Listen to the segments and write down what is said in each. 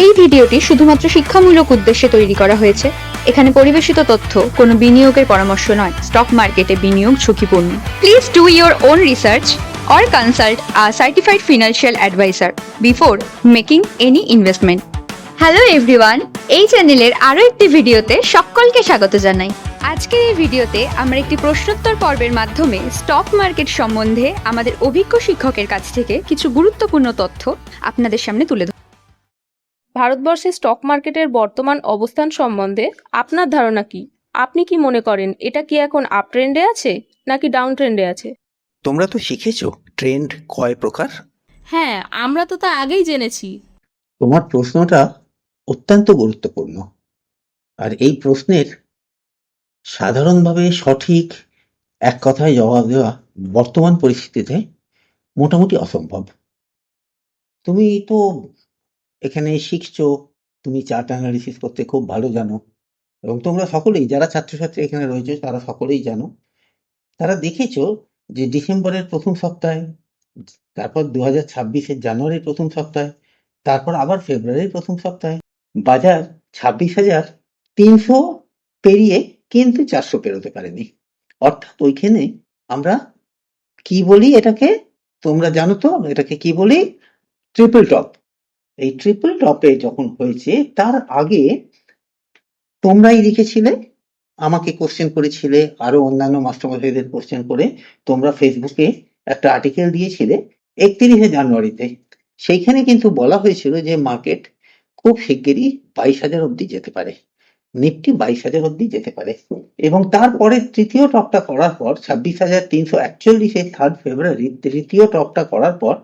এই ভিডিওটি শুধুমাত্র শিক্ষামূলক উদ্দেশ্যে তৈরি করা হয়েছে। এখানে পরিবেশিত তথ্য কোনো বিনিয়োগের পরামর্শ নয়। স্টক মার্কেটে বিনিয়োগ ঝুঁকিপূর্ণ। Please do your own research or consult a certified financial advisor before making any investment. Hello everyone, এই চ্যানেলের আরও একটি ভিডিওতে সকলকে স্বাগত জানাই। আজকের এই ভিডিওতে আমরা একটি প্রশ্নোত্তর পর্বের মাধ্যমে স্টক মার্কেট সম্বন্ধে আমাদের অভিজ্ঞ শিক্ষকের কাছ থেকে কিছু গুরুত্বপূর্ণ তথ্য আপনাদের সামনে তুলে ধরব। ভারতবর্ষের স্টক মার্কেটের বর্তমান অবস্থান সম্বন্ধে আপনার ধারণা কি? আপনি কি মনে করেন এটা কি এখন আপ ট্রেন্ডে আছে নাকি ডাউন ট্রেন্ডে আছে? তোমরা তো শিখেছো ট্রেন্ড কয় প্রকার। হ্যাঁ, আমরা তো তা আগেই জেনেছি। তোমার প্রশ্নটা অত্যন্ত গুরুত্বপূর্ণ, আর এই প্রশ্নের সাধারণভাবে সঠিক এক কথায় জবাব দেওয়া বর্তমান পরিস্থিতিতে মোটামুটি অসম্ভব। তুমি তো এখানে শিখছো, তুমি চার্ট অ্যানালিসিস করতে খুব ভালো জানো, এবং তোমরা সকলেই যারা ছাত্রছাত্রী এখানে রয়েছে তারা সকলেই জানো। তারা দেখেছো যে ডিসেম্বরের প্রথম সপ্তাহে, তারপর 2026-এর জানুয়ারির প্রথম সপ্তাহে, তারপর আবার ফেব্রুয়ারির প্রথম সপ্তাহে বাজার 26,300 পেরিয়ে কিন্তু 400 পেরোতে পারেনি। অর্থাৎ ওইখানে আমরা কি বলি এটাকে, তোমরা জানো তো এটাকে কি বলি? Triple top. এই ট্রিপল টপে যখন হয়েছে তার আগে তোমরাই লিখেছিলে, আমাকে কোশ্চেন করেছিলে, আরো অন্যান্য মাস্টারমশাইদের কোশ্চেন করে তোমরা ফেসবুকে একটা আর্টিকেল দিয়েছিলে 31শে জানুয়ারিতে। সেইখানে কিন্তু বলা হয়েছিল যে মার্কেট খুব শিগগিরই 22,000 অব্দি যেতে পারে, নিফটি 22,000 অব্দি যেতে পারে। এবং তারপরে তৃতীয় টপটা করার পর 26,341-এ 3rd ফেব্রুয়ারি তৃতীয় টপটা করার পর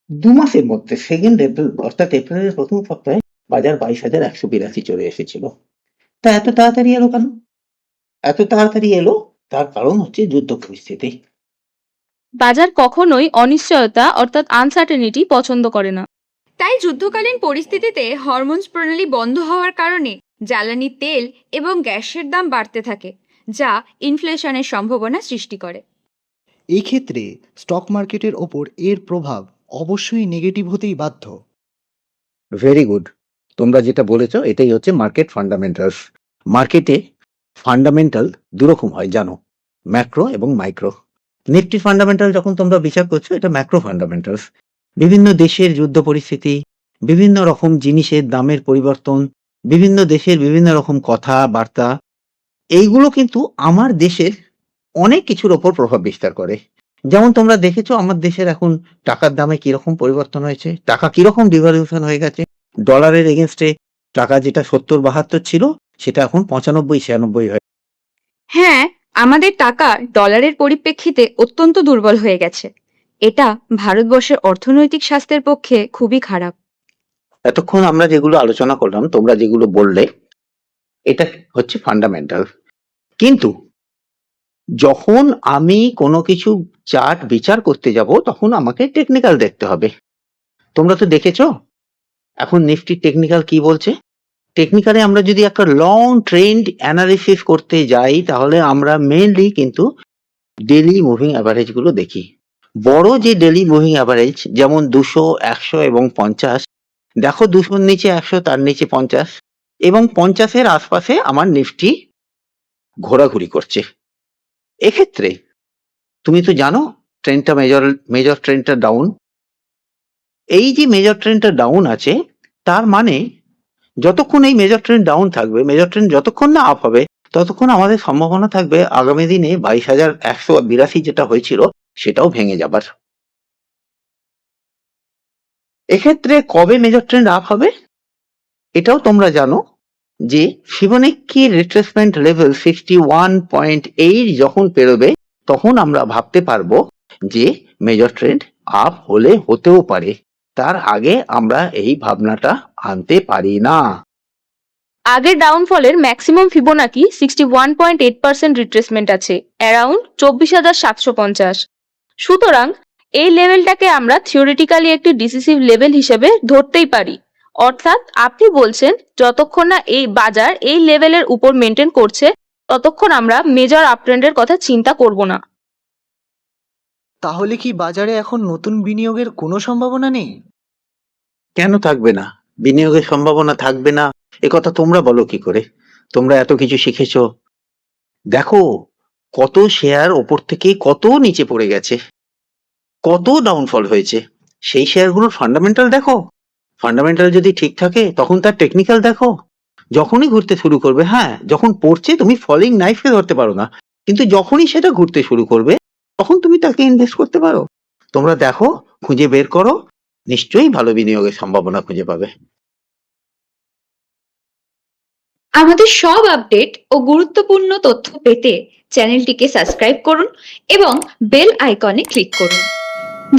2 মাসের মধ্যে 2nd এপ্রিল অর্থাৎ এপ্রিলের প্রথম সপ্তাহে বাজার 22,182 চলে এসেছিল। তা এত তাড়াতাড়ি এলো কেন? এত তাড়াতাড়ি এলো তার কারণ হচ্ছে যুদ্ধ পরিস্থিতি। বাজার কখনোই অনিশ্চয়তা অর্থাৎ আনসার্টেনিটি পছন্দ করে না। তাই যুদ্ধকালীন পরিস্থিতিতে হরমোনস প্রণালী বন্ধ হওয়ার কারণে জ্বালানি তেল এবং গ্যাসের দাম বাড়তে থাকে, যা ইনফ্লেশনের সম্ভাবনা সৃষ্টি করে। এই ক্ষেত্রে স্টক মার্কেটের ওপর এর প্রভাব অবশ্যই নেগেটিভ হতেই বাধ্য। ভেরি গুড, তোমরা যেটা বলেছো এটাই হচ্ছে মার্কেট ফান্ডামেন্টালস। মার্কেটে ফান্ডামেন্টাল দুরকম হয় জানো, ম্যাক্রো এবং মাইক্রো। নিফটি ফান্ডামেন্টাল যখন তোমরা বিচার করছো এটা ম্যাক্রো ফান্ডামেন্টালস। বিভিন্ন দেশের যুদ্ধ পরিস্থিতি, বিভিন্ন রকম জিনিসের দামের পরিবর্তন, বিভিন্ন দেশের বিভিন্ন রকম কথাবার্তা, এইগুলো কিন্তু আমার দেশের অনেক কিছুর ওপর প্রভাব বিস্তার করে। যেমন তোমরা দেখেছো আমার দেশের এখন টাকার দামে কিরকম পরিবর্তন হয়েছে, টাকা কিরকম ডিভালুয়েশন হয়ে গেছে। ডলারের এগেনস্টে টাকা যেটা 70-72 ছিল সেটা এখন 95-96 হয়। হ্যাঁ, আমাদের টাকা ডলারের পরিপ্রেক্ষিতে অত্যন্ত দুর্বল হয়ে গেছে। এটা ভারতবর্ষের অর্থনৈতিক স্বাস্থ্যের পক্ষে খুবই খারাপ। এতক্ষণ আমরা যেগুলো আলোচনা করলাম, তোমরা যেগুলো বললে, এটা হচ্ছে ফান্ডামেন্টাল। কিন্তু যখন আমি কোনো কিছু চার্ট বিচার করতে যাব তখন আমাকে টেকনিক্যাল দেখতে হবে। তোমরা তো দেখেছো এখন নিফটি টেকনিক্যাল কি বলছে। টেকনিক্যালি আমরা যদি একটা লং ট্রেন্ড অ্যানালিসিস করতে যাই তাহলে আমরা মেইনলি কিন্তু ডেইলি মুভিং অ্যাভারেজ গুলো দেখি। বড় যে ডেইলি মুভিং অ্যাভারেজ যেমন 200, 100 এবং 50, দেখো 200-র নিচে 100, তার নিচে 50 এবং 50-এর আশপাশে আমার নিফটি ঘোরাঘুরি করছে। এক্ষেত্রে তুমি তো জানো ট্রেন্ডটা মেজর ট্রেন্ডটা ডাউন। এই যে মেজর ট্রেন্ডটা ডাউন আছে তার মানে যতক্ষণ এই মেজর ট্রেন্ড ডাউন থাকবে, মেজর ট্রেন্ড যতক্ষণ না আপ হবে ততক্ষণ আমাদের সম্ভাবনা থাকবে আগামী দিনে 22,182 যেটা হয়েছিল সেটাও ভেঙে যাবার। এক্ষেত্রে কবে মেজর ট্রেন্ড আপ হবে এটাও তোমরা জানো যে ফিবোনাক্সি রিট্রেসমেন্ট লেভেল 61.8 যখন পেরোবে তখন আমরা ভাবতে পারবো যে মেজর ট্রেন্ড আপ হলে হতেও পারে। তার আগে আমরা এই ভাবনাটা আনতে পারি না। আগের ডাউনফলের ম্যাক্সিমাম ফিবোনাকি 61.8% রিট্রেসমেন্ট আছে, অ্যারাউন্ড 24,750। সুতরাং এই লেভেলটাকে আমরা থিওরিটিক্যালি একটি ডিসিসিভ লেভেল হিসেবে ধরতেই পারি। অর্থাৎ আপনি বলছেন যতক্ষণ না এই বাজার এই লেভেলের উপর মেনটেন করছে ততক্ষণ আমরা মেজর আপট্রেন্ডের কথা চিন্তা করব না। তাহলে কি বাজারে এখন নতুন বিনিয়োগের কোনো সম্ভাবনা নেই? কেন থাকবে না? বিনিয়োগের সম্ভাবনা থাকবে না, কথা তোমরা বলো কি করে? তোমরা এত কিছু শিখেছো, দেখো কত শেয়ার ওপর থেকে কত নিচে পড়ে গেছে, কত ডাউনফল হয়েছে। সেই শেয়ারগুলোর ফান্ডামেন্টাল দেখো, ফান্ডামেন্টাল যদি ঠিক থাকে তখন তার টেকনিক্যাল দেখো। যখনই ঘুরতে শুরু করবে, হ্যাঁ যখন পড়ছে তুমি ফলিং নাইফকে ধরতে পারো না, কিন্তু যখনই সেটা ঘুরতে শুরু করবে তখন তুমি তাকে ইনভেস্ট করতে পারো। তোমরা দেখো, খুঁজে বের করো, নিশ্চয়ই ভালো বিনিয়োগের সম্ভাবনা খুঁজে পাবে। আমাদের সব আপডেট ও গুরুত্বপূর্ণ তথ্য পেতে চ্যানেলটিকে সাবস্ক্রাইব করুন এবং বেল আইকনে ক্লিক করুন।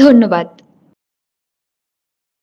ধন্যবাদ।